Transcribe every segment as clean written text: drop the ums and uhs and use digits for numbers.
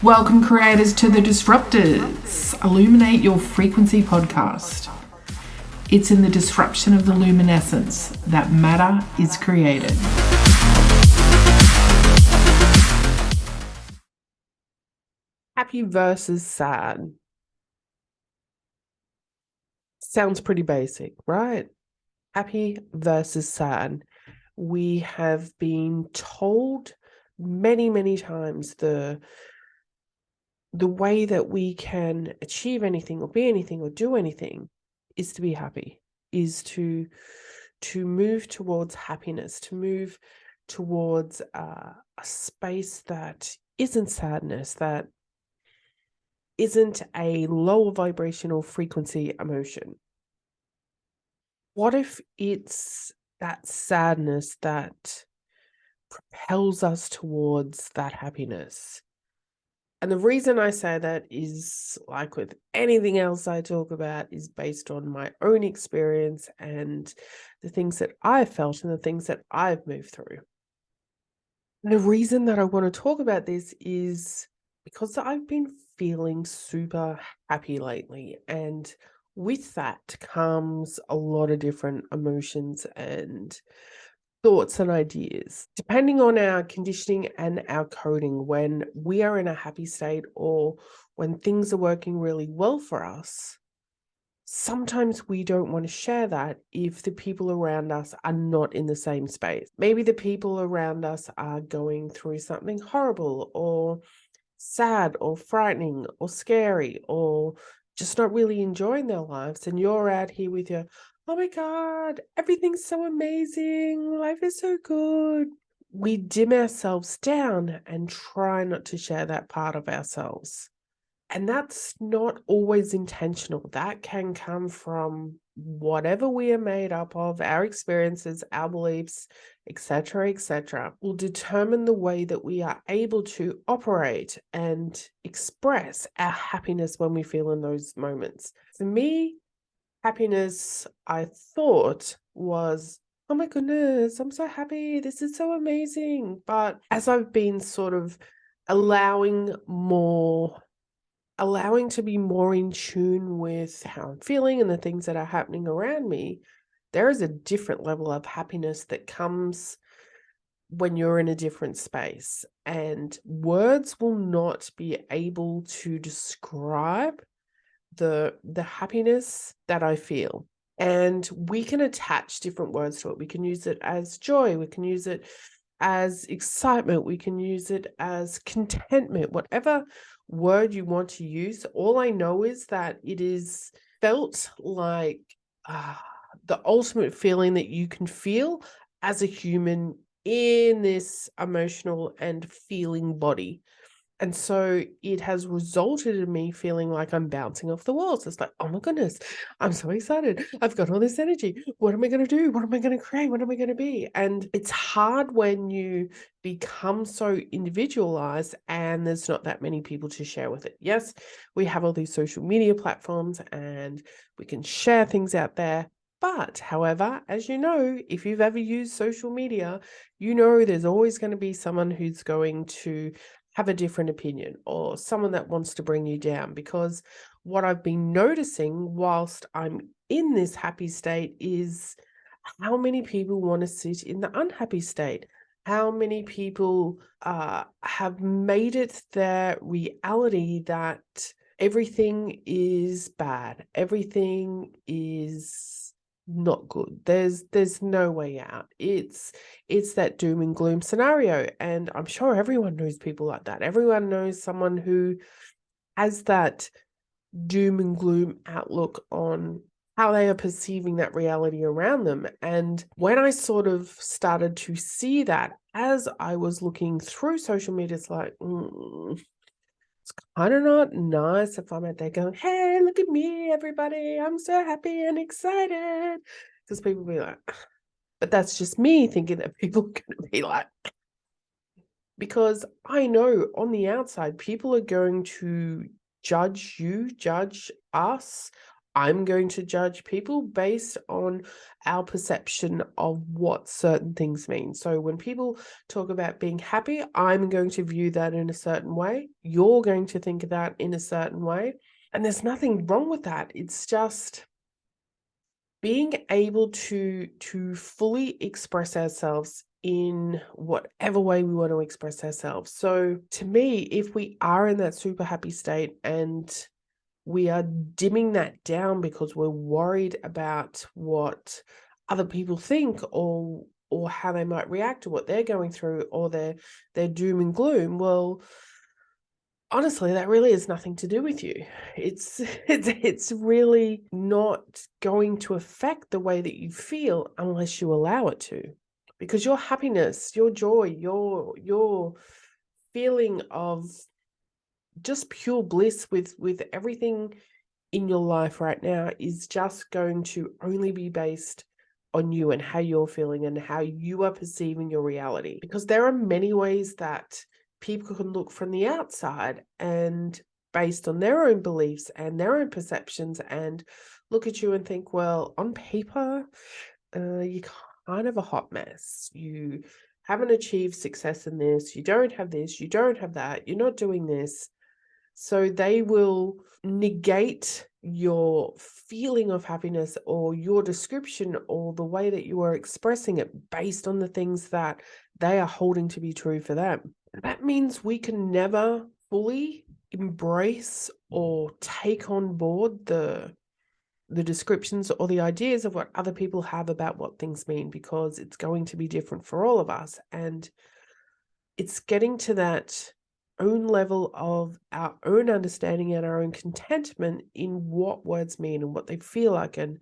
Welcome, creators, to The Disruptors, Illuminate Your Frequency podcast. It's in the disruption of the luminescence that matter is created. Happy versus sad. Sounds pretty basic, right? Happy versus sad. We have been told many times the way that we can achieve anything or be anything or do anything is to be happy, is to move towards happiness, to move towards a space that isn't sadness, that isn't a lower vibrational frequency emotion. What if it's that sadness that propels us towards that happiness? And the reason I say that is, like with anything else I talk about, is based on my own experience and the things that I've felt and the things that I've moved through. And the reason that I want to talk about this is because I've been feeling super happy lately. And with that comes a lot of different emotions and thoughts and ideas. Depending on our conditioning and our coding, when we are in a happy state or when things are working really well for us, sometimes we don't want to share that if the people around us are not in the same space. Maybe the people around us are going through something horrible or sad or frightening or scary or just not really enjoying their lives, and you're out here with your, oh my God, everything's so amazing, life is so good. We dim ourselves down and try not to share that part of ourselves. And that's not always intentional. That can come from whatever we are made up of, our experiences, our beliefs, etc., will determine the way that we are able to operate and express our happiness when we feel in those moments. For me, happiness, I thought, was, oh my goodness, I'm so happy, this is so amazing. But as I've been sort of allowing to be more in tune with how I'm feeling and the things that are happening around me, there is a different level of happiness that comes when you're in a different space. And words will not be able to describe the happiness that I feel. And we can attach different words to it. We can use it as joy, we can use it as excitement, we can use it as contentment, whatever word you want to use. All I know is that it is felt like the ultimate feeling that you can feel as a human in this emotional and feeling body. And so it has resulted in me feeling like I'm bouncing off the walls. It's like, oh my goodness, I'm so excited. I've got all this energy. What am I going to do? What am I going to create? What am I going to be? And it's hard when you become so individualized and there's not that many people to share with it. Yes, we have all these social media platforms and we can share things out there. But, however, as you know, if you've ever used social media, you know there's always going to be someone who's going to have a different opinion or someone that wants to bring you down. Because what I've been noticing whilst I'm in this happy state is how many people want to sit in the unhappy state. How many people have made it their reality that everything is bad, everything is not good. There's no way out. It's that doom and gloom scenario. And I'm sure everyone knows people like that. Everyone knows someone who has that doom and gloom outlook on how they are perceiving that reality around them. And when I sort of started to see that as I was looking through social media, it's like, it's kind of not nice if I'm out there going, hey, look at me, everybody, I'm so happy and excited. Because people be like, but that's just me thinking that people are going to be like, because I know on the outside, people are going to judge you, judge us I'm going to judge people based on our perception of what certain things mean. So when people talk about being happy, I'm going to view that in a certain way. You're going to think of that in a certain way. And there's nothing wrong with that. It's just being able to fully express ourselves in whatever way we want to express ourselves. So to me, if we are in that super happy state and we are dimming that down because we're worried about what other people think or how they might react to what they're going through or their doom and gloom, well, honestly, that really has nothing to do with you. It's really not going to affect the way that you feel unless you allow it to. Because your happiness, your joy, your feeling of just pure bliss with everything in your life right now is just going to only be based on you and how you're feeling and how you are perceiving your reality. Because there are many ways that people can look from the outside and based on their own beliefs and their own perceptions and look at you and think, well, on paper, you're kind of a hot mess. You haven't achieved success in this. You don't have this. You don't have that. You're not doing this. So they will negate your feeling of happiness or your description or the way that you are expressing it based on the things that they are holding to be true for them. That means we can never fully embrace or take on board the descriptions or the ideas of what other people have about what things mean, because it's going to be different for all of us. And it's getting to that own level of our own understanding and our own contentment in what words mean and what they feel like and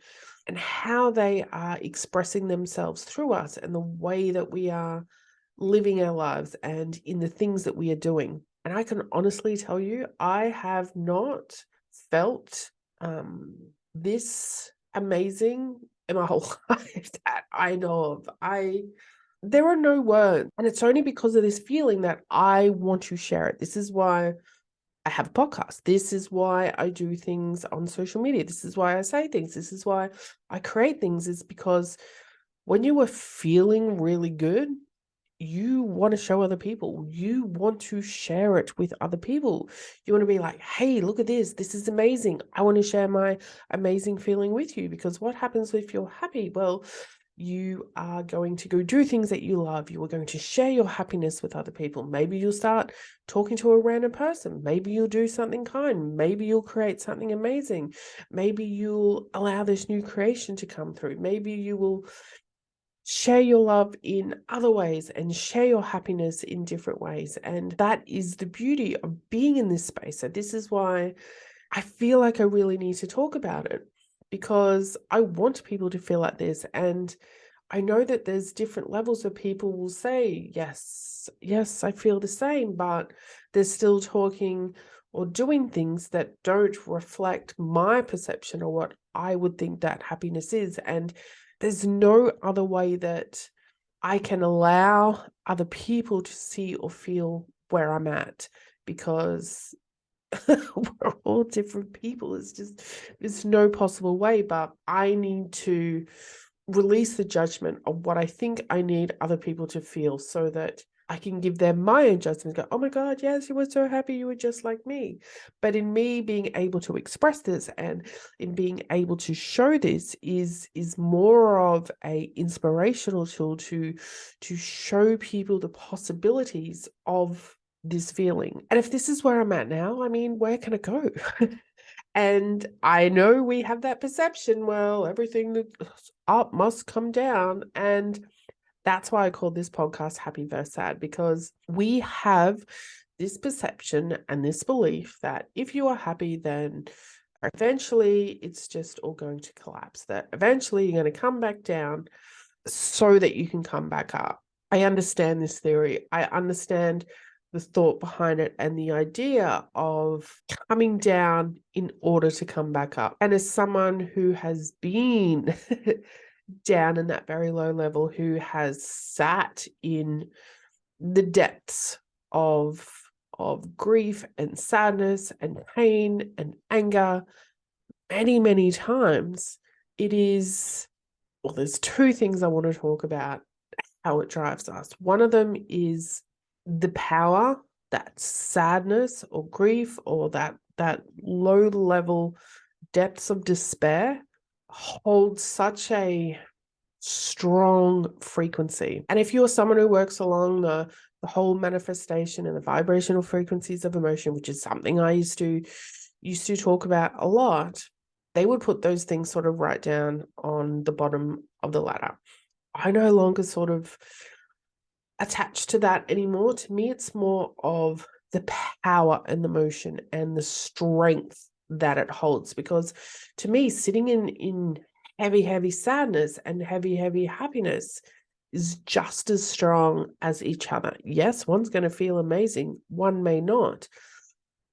how they are expressing themselves through us and the way that we are living our lives and in the things that we are doing. And I can honestly tell you, I have not felt this amazing in my whole life that I know of. There are no words, and it's only because of this feeling that I want to share it. This is why I have a podcast. This is why I do things on social media. This is why I say things. This is why I create things, is because when you are feeling really good, you want to show other people. You want to share it with other people. You want to be like, hey, look at this. This is amazing. I want to share my amazing feeling with you, because what happens if you're happy? Well, you are going to go do things that you love. You are going to share your happiness with other people. Maybe you'll start talking to a random person. Maybe you'll do something kind. Maybe you'll create something amazing. Maybe you'll allow this new creation to come through. Maybe you will share your love in other ways and share your happiness in different ways. And that is the beauty of being in this space. So this is why I feel like I really need to talk about it, because I want people to feel like this. And I know that there's different levels of people will say, yes, I feel the same, but they're still talking or doing things that don't reflect my perception or what I would think that happiness is. And there's no other way that I can allow other people to see or feel where I'm at, because we're all different people. It's just, there's no possible way, but I need to release the judgment of what I think I need other people to feel, so that I can give them my own judgment, go, oh my God, yes, you were so happy, you were just like me. But in me being able to express this and in being able to show this is more of a inspirational tool to show people the possibilities of this feeling. And if this is where I'm at now, I mean, where can it go? And I know we have that perception, well, everything that's up must come down. And that's why I call this podcast Happy vs. Sad, because we have this perception and this belief that if you are happy, then eventually it's just all going to collapse, that eventually you're going to come back down so that you can come back up. I understand this theory. I understand the thought behind it and the idea of coming down in order to come back up. And as someone who has been down in that very low level, who has sat in the depths of grief and sadness and pain and anger many, many times it is, well, there's two things I want to talk about how it drives us. One of them is the power that sadness or grief or that low level depths of despair hold such a strong frequency. And if you're someone who works along the whole manifestation and the vibrational frequencies of emotion, which is something I used to talk about a lot, they would put those things sort of right down on the bottom of the ladder. I no longer sort of attached to that anymore. To me, it's more of the power and the motion and the strength that it holds. Because to me, sitting in heavy, heavy sadness and heavy, heavy happiness is just as strong as each other. Yes, one's going to feel amazing, one may not.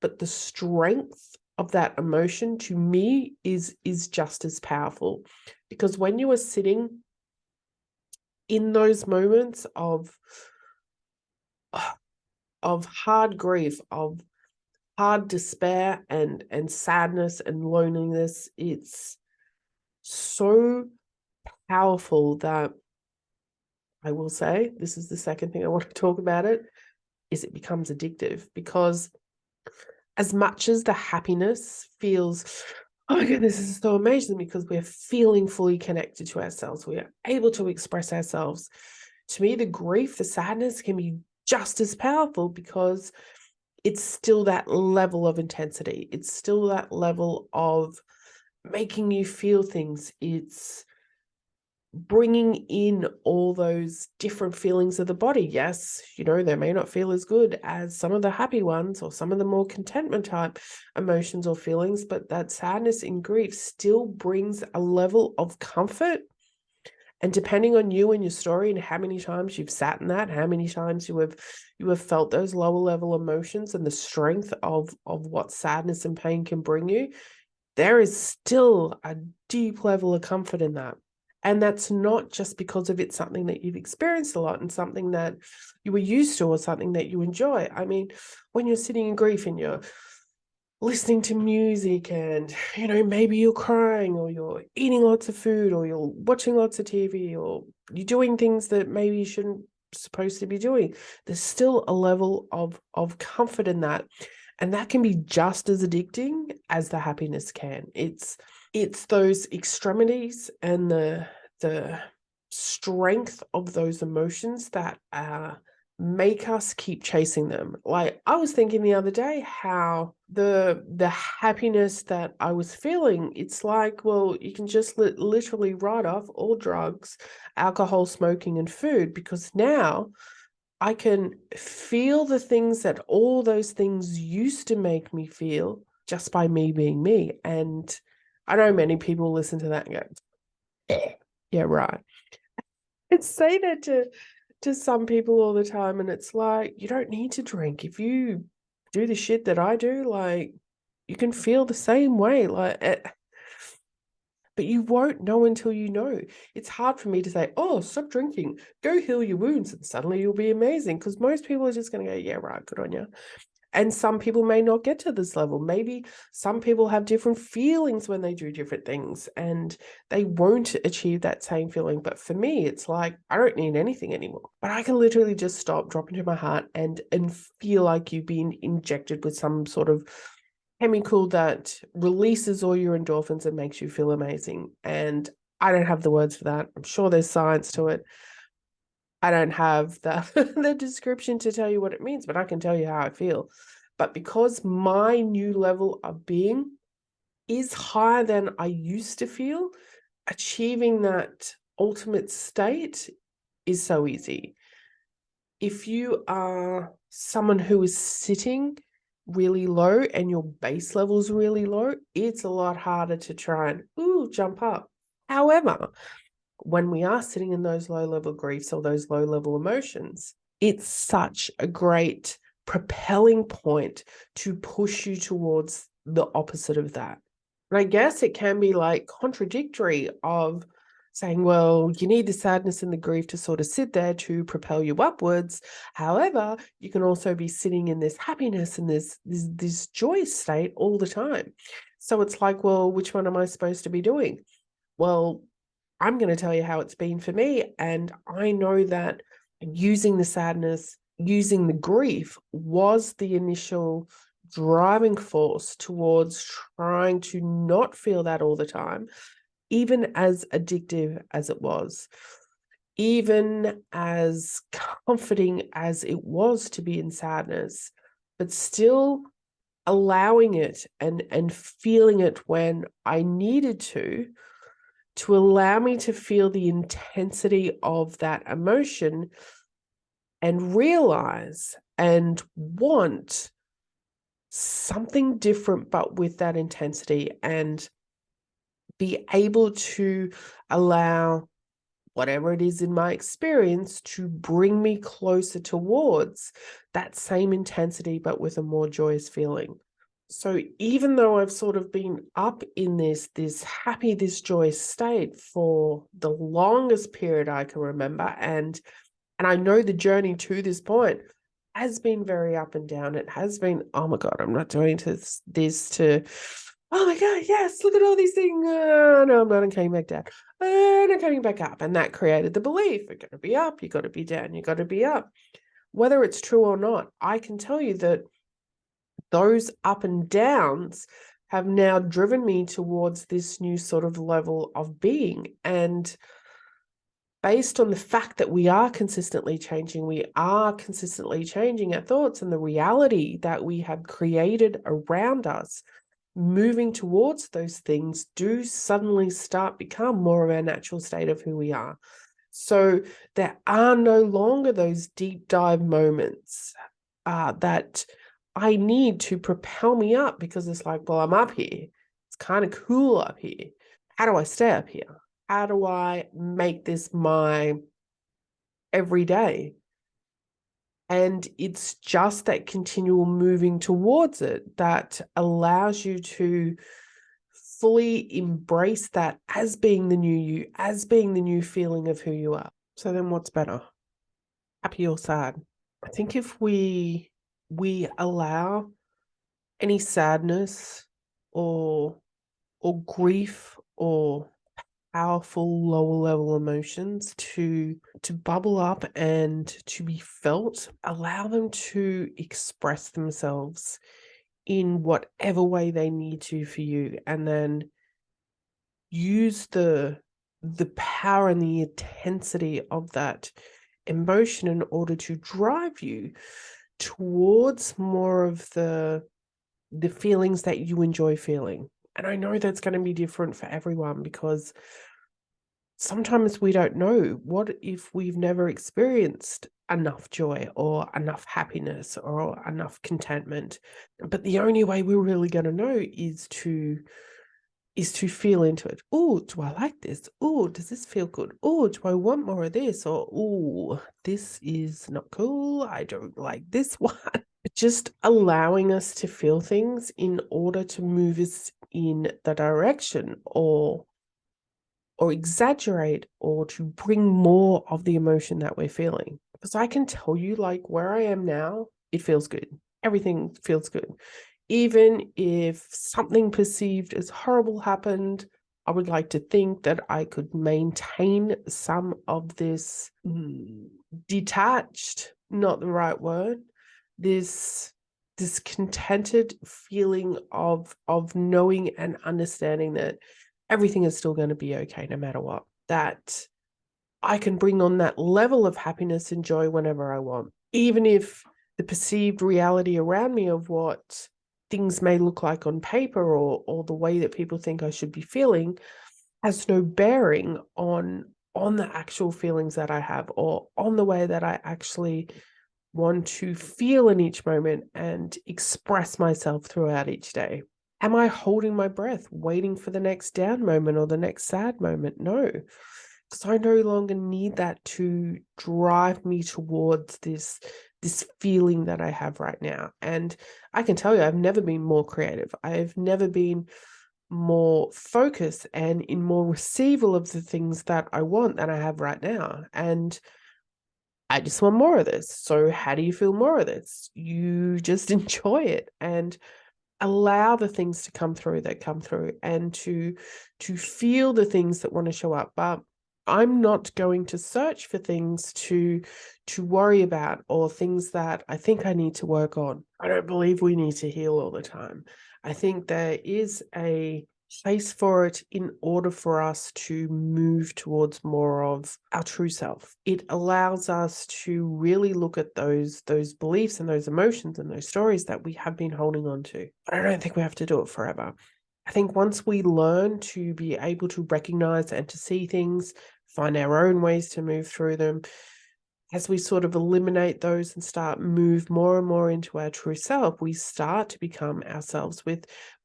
But the strength of that emotion to me is just as powerful. Because when you are sitting in those moments of hard grief, of hard despair and sadness and loneliness, it's so powerful that I will say, this is the second thing I want to talk about it, is it becomes addictive. Because as much as the happiness feels, oh my goodness, this is so amazing, because we're feeling fully connected to ourselves, we are able to express ourselves. To me, the grief, the sadness can be just as powerful, because it's still that level of intensity. It's still that level of making you feel things. It's bringing in all those different feelings of the body. Yes, they may not feel as good as some of the happy ones or some of the more contentment type emotions or feelings, but that sadness and grief still brings a level of comfort. And depending on you and your story and how many times you've sat in that, how many times you have felt those lower level emotions and the strength of what sadness and pain can bring you, there is still a deep level of comfort in that. And that's not just because of it's something that you've experienced a lot and something that you were used to or something that you enjoy. I mean, when you're sitting in grief and you're listening to music and, maybe you're crying or you're eating lots of food or you're watching lots of TV or you're doing things that maybe you shouldn't supposed to be doing, there's still a level of comfort in that. And that can be just as addicting as the happiness can. It's those extremities and the strength of those emotions that make us keep chasing them. Like, I was thinking the other day how the happiness that I was feeling, it's like, well, you can just literally write off all drugs, alcohol, smoking, and food, because now I can feel the things that all those things used to make me feel just by me being me. And I know many people listen to that and go, yeah, right. And say that to some people all the time, and it's like, you don't need to drink. If you do the shit that I do, like, you can feel the same way. Like, but you won't know until you know. It's hard for me to say, oh, stop drinking, go heal your wounds, and suddenly you'll be amazing. Because most people are just going to go, yeah, right, good on you. And some people may not get to this level. Maybe some people have different feelings when they do different things and they won't achieve that same feeling. But for me, it's like, I don't need anything anymore. But I can literally just stop, drop into my heart and feel like you've been injected with some sort of chemical that releases all your endorphins and makes you feel amazing. And I don't have the words for that. I'm sure there's science to it. I don't have the description to tell you what it means, but I can tell you how I feel. But because my new level of being is higher than I used to feel, achieving that ultimate state is so easy. If you are someone who is sitting really low and your base level is really low, it's a lot harder to try and jump up. However, when we are sitting in those low-level griefs or those low-level emotions, it's such a great propelling point to push you towards the opposite of that. And I guess it can be like contradictory of saying, well, you need the sadness and the grief to sort of sit there to propel you upwards. However, you can also be sitting in this happiness and this joy state all the time. So it's like, well, which one am I supposed to be doing? Well, I'm going to tell you how it's been for me. And I know that using the sadness, using the grief was the initial driving force towards trying to not feel that all the time, even as addictive as it was, even as comforting as it was to be in sadness, but still allowing it and feeling it when I needed to allow me to feel the intensity of that emotion and realize and want something different, but with that intensity, and be able to allow whatever it is in my experience to bring me closer towards that same intensity, but with a more joyous feeling. So even though I've sort of been up in this happy, this joyous state for the longest period I can remember, and I know the journey to this point has been very up and down. It has been, oh my God, I'm not doing this to, oh my God, yes, look at all these things. No, I'm not, I'm coming back down. I'm coming back up. And that created the belief, you're going to be up, you got to be down, you got to be up. Whether it's true or not, I can tell you that those up and downs have now driven me towards this new sort of level of being. And based on the fact that we are consistently changing our thoughts and the reality that we have created around us, moving towards those things do suddenly start become more of our natural state of who we are. So there are no longer those deep dive moments that I need to propel me up, because it's like, well, I'm up here. It's kind of cool up here. How do I stay up here? How do I make this my everyday? And it's just that continual moving towards it that allows you to fully embrace that as being the new you, as being the new feeling of who you are. So then what's better? Happy or sad? I think if we allow any sadness or grief or powerful lower level emotions to bubble up and to be felt, allow them to express themselves in whatever way they need to for you, and then use the power and the intensity of that emotion in order to drive you towards more of the feelings that you enjoy feeling. And I know that's going to be different for everyone, because sometimes we don't know, what if we've never experienced enough joy or enough happiness or enough contentment. But the only way we're really going to know is to feel into it. Oh, do I like this? Oh, does this feel good? Oh, do I want more of this? Or, oh, this is not cool. I don't like this one. Just allowing us to feel things in order to move us in the direction or exaggerate or to bring more of the emotion that we're feeling. Because I can tell you, like, where I am now, it feels good. Everything feels good. Even if something perceived as horrible happened, I would like to think that I could maintain some of this detached, not the right word, this contented feeling of knowing and understanding that everything is still going to be okay no matter what, that I can bring on that level of happiness and joy whenever I want, even if the perceived reality around me of what things may look like on paper or the way that people think I should be feeling has no bearing on the actual feelings that I have, or on the way that I actually want to feel in each moment and express myself throughout each day. Am I holding my breath, waiting for the next down moment or the next sad moment? No, because I no longer need that to drive me towards this feeling that I have right now. And I can tell you, I've never been more creative. I've never been more focused and in more receival of the things that I want than I have right now. And I just want more of this. So how do you feel more of this? You just enjoy it. And allow the things to come through that come through, and to feel the things that want to show up. But I'm not going to search for things to worry about, or things that I think I need to work on. I don't believe we need to heal all the time. I think there is a place for it in order for us to move towards more of our true self. It allows us to really look at those beliefs and those emotions and those stories that we have been holding on to. But I don't think we have to do it forever. I think once we learn to be able to recognize and to see things, find our own ways to move through them, as we sort of eliminate those and start move more and more into our true self, we start to become ourselves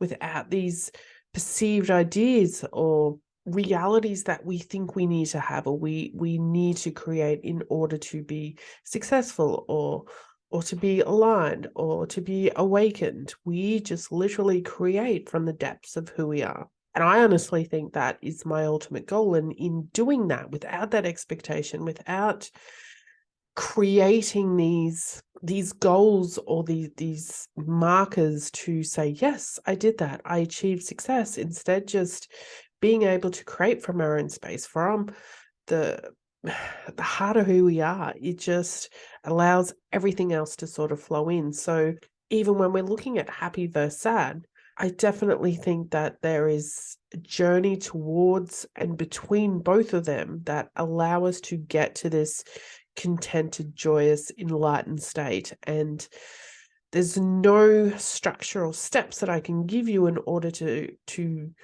without these perceived ideas or realities that we think we need to have, or we need to create in order to be successful, or to be aligned, or to be awakened. We just literally create from the depths of who we are. And I honestly think that is my ultimate goal. And in doing that, without that expectation, without creating these goals or these markers to say, yes, I did that, I achieved success, instead just being able to create from our own space, from the heart of who we are, it just allows everything else to sort of flow in. So even when we're looking at happy versus sad, I definitely think that there is a journey towards and between both of them that allow us to get to this contented, joyous, enlightened state. And there's no structural steps that I can give you in order to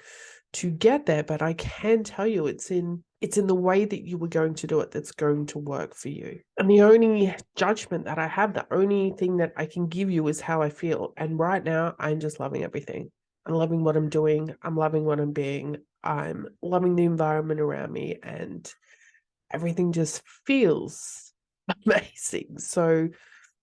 get there, but I can tell you it's in the way that you were going to do it that's going to work for you. And the only judgment that I have, the only thing that I can give you, is how I feel. And right now, I'm just loving everything. I'm loving what I'm doing. I'm loving what I'm being. I'm loving the environment around me, and everything just feels amazing. So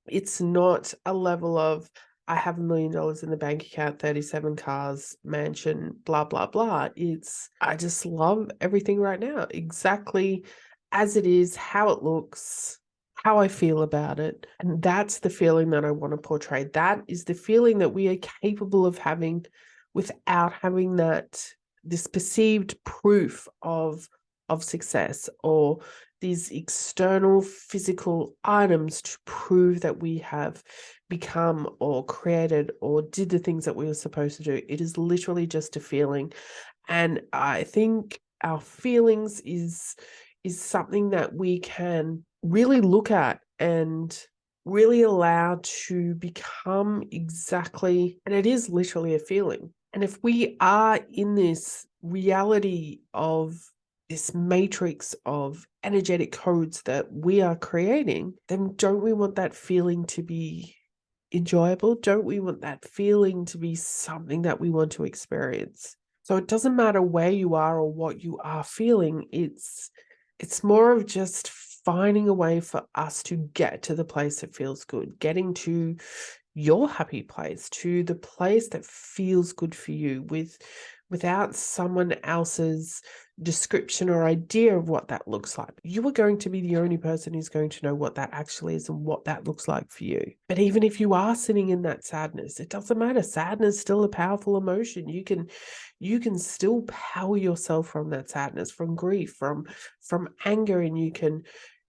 it's not a level of, I have $1 million in the bank account, 37 cars, mansion, blah, blah, blah. It's, I just love everything right now, exactly as it is, how it looks, how I feel about it. And that's the feeling that I want to portray. That is the feeling that we are capable of having without having this perceived proof of success, or these external physical items to prove that we have become or created or did the things that we were supposed to do. It is literally just a feeling. And I think our feelings is something that we can really look at and really allow to become exactly, and it is literally a feeling. And if we are in this reality of this matrix of energetic codes that we are creating, then don't we want that feeling to be enjoyable? Don't we want that feeling to be something that we want to experience? So it doesn't matter where you are or what you are feeling. It's more of just finding a way for us to get to the place that feels good, getting to your happy place, to the place that feels good for you, without someone else's description or idea of what that looks like. You are going to be the only person who's going to know what that actually is and what that looks like for you. But even if you are sitting in that sadness, it doesn't matter. Sadness is still a powerful emotion. You can still power yourself from that sadness, from grief, from anger, and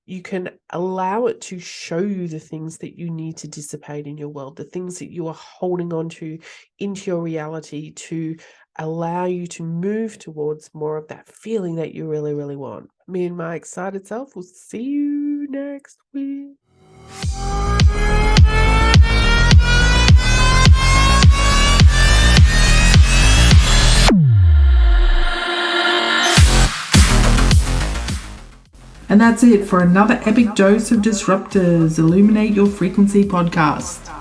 you can allow it to show you the things that you need to dissipate in your world, the things that you are holding on to into your reality, to allow you to move towards more of that feeling that you really, really want. Me and my excited self will see you next week. And that's it for another epic dose of Disruptors Illuminate Your Frequency podcast.